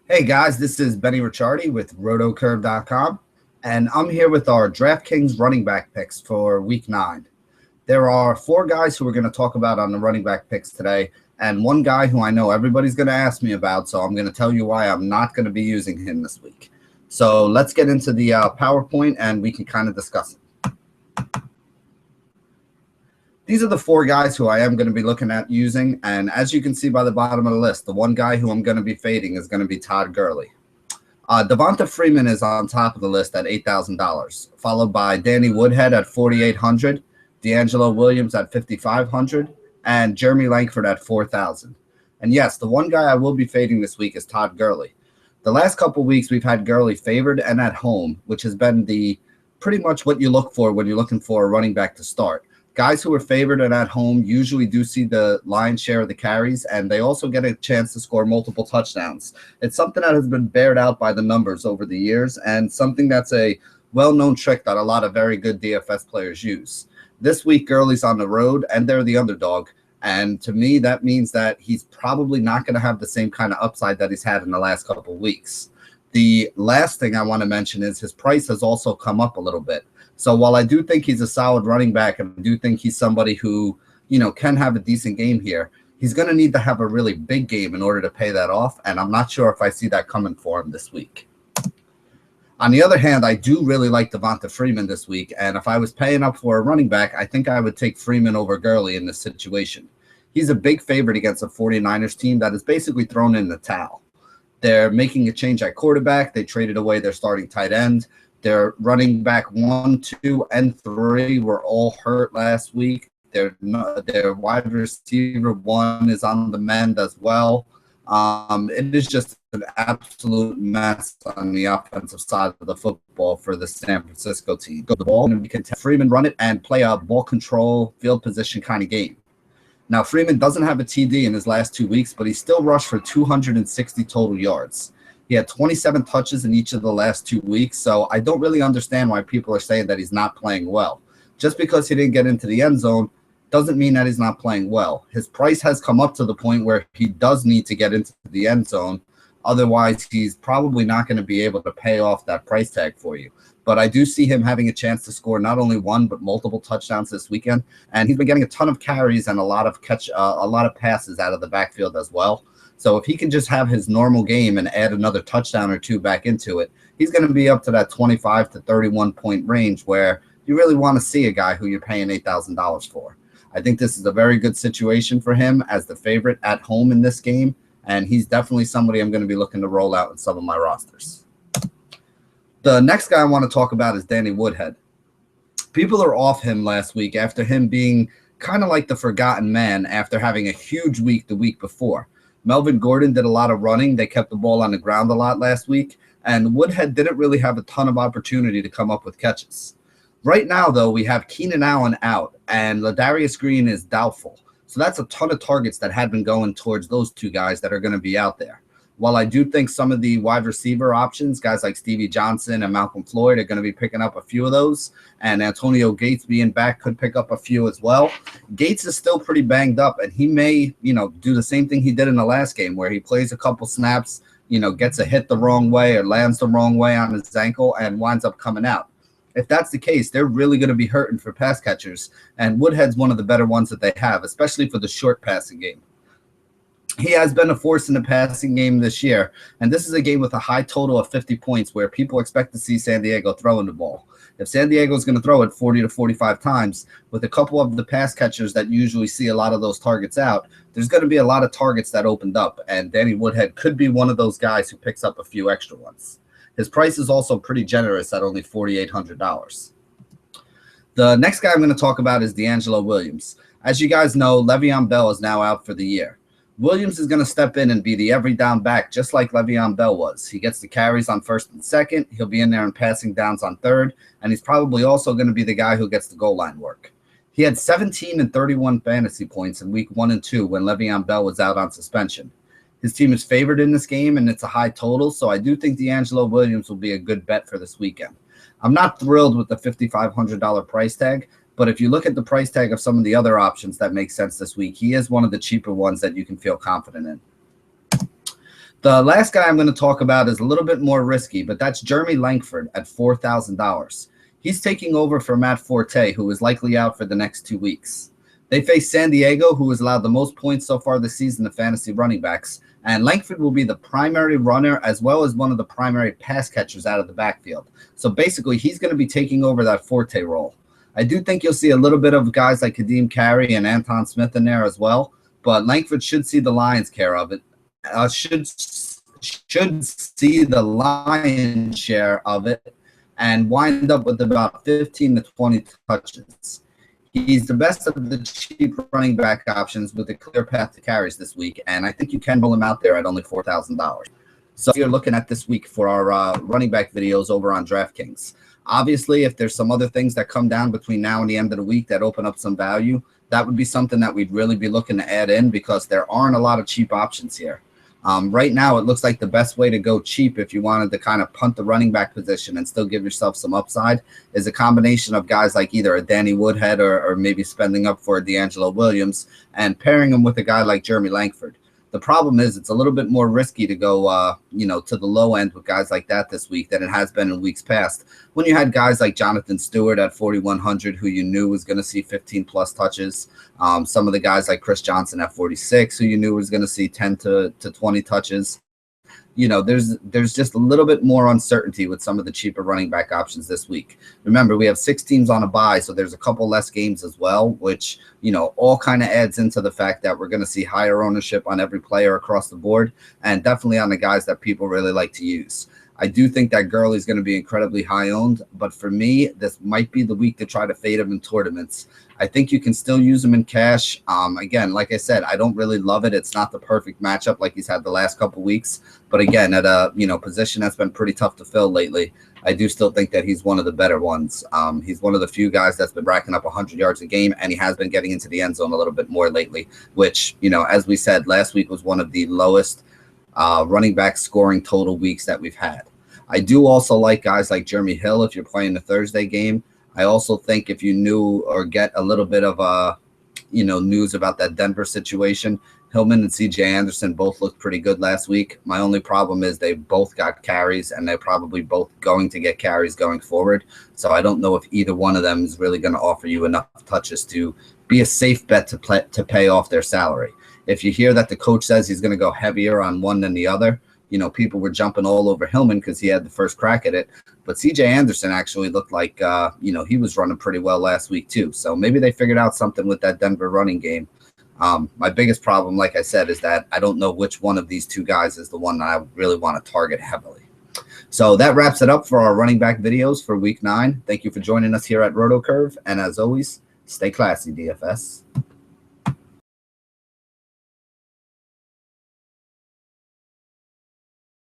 Hey guys, this is Benny Ricciardi with rotocurve.com, and I'm here with our DraftKings running back picks for week 9. There are 4 guys who we're going to talk about on the running back picks today, and one guy who I know everybody's going to ask me about, so I'm going to tell you why I'm not going to be using him this week. So let's get into the PowerPoint and we can kind of discuss it. These are the 4 guys who I am going to be looking at using, and as you can see by the bottom of the list, the one guy who I'm going to be fading is going to be Todd Gurley. Devonta Freeman is on top of the list at $8,000, followed by Danny Woodhead at $4,800, D'Angelo Williams at $5,500, and Jeremy Langford at $4,000. And yes, the one guy I will be fading this week is Todd Gurley. The last couple weeks we've had Gurley favored and at home, which has been the pretty much what you look for when you're looking for a running back to start. Guys who are favored and at home usually do see the lion's share of the carries, and they also get a chance to score multiple touchdowns. It's something that has been bared out by the numbers over the years, and something that's a well-known trick that a lot of very good DFS players use. This week, Gurley's on the road, and they're the underdog, and to me, that means that he's probably not going to have the same kind of upside that he's had in the last couple of weeks. The last thing I want to mention is his price has also come up a little bit. So while I do think he's a solid running back, and I do think he's somebody who, can have a decent game here, he's going to need to have a really big game in order to pay that off, and I'm not sure if I see that coming for him this week. On the other hand, I do really like Devonta Freeman this week, and if I was paying up for a running back, I think I would take Freeman over Gurley in this situation. He's a big favorite against a 49ers team that is basically thrown in the towel. They're making a change at quarterback. They traded away their starting tight end. Their running back 1, 2, and 3 were all hurt last week. Their wide receiver 1 is on the mend as well. It is just an absolute mess on the offensive side of the football for the San Francisco team. Go the ball and we can Freeman run it and play a ball control, field position kind of game. Now, Freeman doesn't have a TD in his last 2 weeks, but he still rushed for 260 total yards. He had 27 touches in each of the last 2 weeks, so I don't really understand why people are saying that he's not playing well. Just because he didn't get into the end zone doesn't mean that he's not playing well. His price has come up to the point where he does need to get into the end zone. Otherwise, he's probably not going to be able to pay off that price tag for you. But I do see him having a chance to score not only 1 but multiple touchdowns this weekend, and he's been getting a ton of carries and a lot of passes out of the backfield as well. So if he can just have his normal game and add another touchdown or 2 back into it, he's going to be up to that 25 to 31 point range where you really want to see a guy who you're paying $8,000 for. I think this is a very good situation for him as the favorite at home in this game, and he's definitely somebody I'm going to be looking to roll out in some of my rosters. The next guy I want to talk about is Danny Woodhead. People are off him last week after him being kind of like the forgotten man after having a huge week the week before. Melvin Gordon did a lot of running. They kept the ball on the ground a lot last week, and Woodhead didn't really have a ton of opportunity to come up with catches. Right now, though, we have Keenan Allen out, and Ladarius Green is doubtful. So that's a ton of targets that had been going towards those 2 guys that are going to be out there. While I do think some of the wide receiver options, guys like Stevie Johnson and Malcolm Floyd, are going to be picking up a few of those, and Antonio Gates being back could pick up a few as well. Gates is still pretty banged up, and he may, do the same thing he did in the last game where he plays a couple snaps, gets a hit the wrong way or lands the wrong way on his ankle and winds up coming out. If that's the case, they're really going to be hurting for pass catchers, and Woodhead's one of the better ones that they have, especially for the short passing game. He has been a force in the passing game this year, and this is a game with a high total of 50 points where people expect to see San Diego throwing the ball. If San Diego is going to throw it 40 to 45 times, with a couple of the pass catchers that usually see a lot of those targets out, there's going to be a lot of targets that opened up, and Danny Woodhead could be one of those guys who picks up a few extra ones. His price is also pretty generous at only $4,800. The next guy I'm going to talk about is D'Angelo Williams. As you guys know, Le'Veon Bell is now out for the year. Williams is going to step in and be the every down back, just like Le'Veon Bell was. He gets the carries on 1st and 2nd. He'll be in there in passing downs on 3rd, and he's probably also going to be the guy who gets the goal line work. He had 17 and 31 fantasy points in week 1 and 2 when Le'Veon Bell was out on suspension. His team is favored in this game, and it's a high total, so I do think D'Angelo Williams will be a good bet for this weekend. I'm not thrilled with the $5,500 price tag, but if you look at the price tag of some of the other options that make sense this week, he is one of the cheaper ones that you can feel confident in. The last guy I'm going to talk about is a little bit more risky, but that's Jeremy Langford at $4,000. He's taking over for Matt Forte, who is likely out for the next 2 weeks. They face San Diego, who has allowed the most points so far this season to fantasy running backs, and Langford will be the primary runner as well as one of the primary pass catchers out of the backfield. So basically, he's going to be taking over that Forte role. I do think you'll see a little bit of guys like Kadeem Carey and Anton Smith in there as well, but Langford should see the lion's care of it. Should see the lion's share of it and wind up with about 15 to 20 touches. He's the best of the cheap running back options with a clear path to carries this week, and I think you can roll him out there at only $4,000. So you're looking at this week for our running back videos over on DraftKings. Obviously, if there's some other things that come down between now and the end of the week that open up some value, that would be something that we'd really be looking to add in because there aren't a lot of cheap options here. Right now, it looks like the best way to go cheap if you wanted to kind of punt the running back position and still give yourself some upside is a combination of guys like either a Danny Woodhead or maybe spending up for a D'Angelo Williams and pairing him with a guy like Jeremy Langford. The problem is it's a little bit more risky to go, to the low end with guys like that this week than it has been in weeks past. When you had guys like Jonathan Stewart at 4,100, who you knew was going to see 15-plus touches. Some of the guys like Chris Johnson at 46, who you knew was going to see 10 to 20 touches. There's just a little bit more uncertainty with some of the cheaper running back options this week. Remember, we have 6 teams on a bye, so there's a couple less games as well, which, all kind of adds into the fact that we're going to see higher ownership on every player across the board and definitely on the guys that people really like to use. I do think that Gurley is going to be incredibly high owned, but for me, this might be the week to try to fade him in tournaments. I think you can still use him in cash. Again, like I said, I don't really love it. It's not the perfect matchup like he's had the last couple weeks, but again, at a position that's been pretty tough to fill lately, I do still think that he's one of the better ones. He's one of the few guys that's been racking up 100 yards a game, and he has been getting into the end zone a little bit more lately, which, as we said, last week was one of the lowest running back scoring total weeks that we've had. I do also like guys like Jeremy Hill if you're playing the Thursday game. I also think if you knew or get a little bit of news about that Denver situation, Hillman and CJ Anderson both looked pretty good last week. My only problem is they both got carries, and they're probably both going to get carries going forward. So I don't know if either one of them is really going to offer you enough touches to be a safe bet to pay off their salary. If you hear that the coach says he's going to go heavier on one than the other, people were jumping all over Hillman because he had the first crack at it. But CJ Anderson actually looked like, he was running pretty well last week too. So maybe they figured out something with that Denver running game. My biggest problem, like I said, is that I don't know which one of these two guys is the one that I really want to target heavily. So that wraps it up for our running back videos for week 9. Thank you for joining us here at RotoCurve. And as always, stay classy, DFS.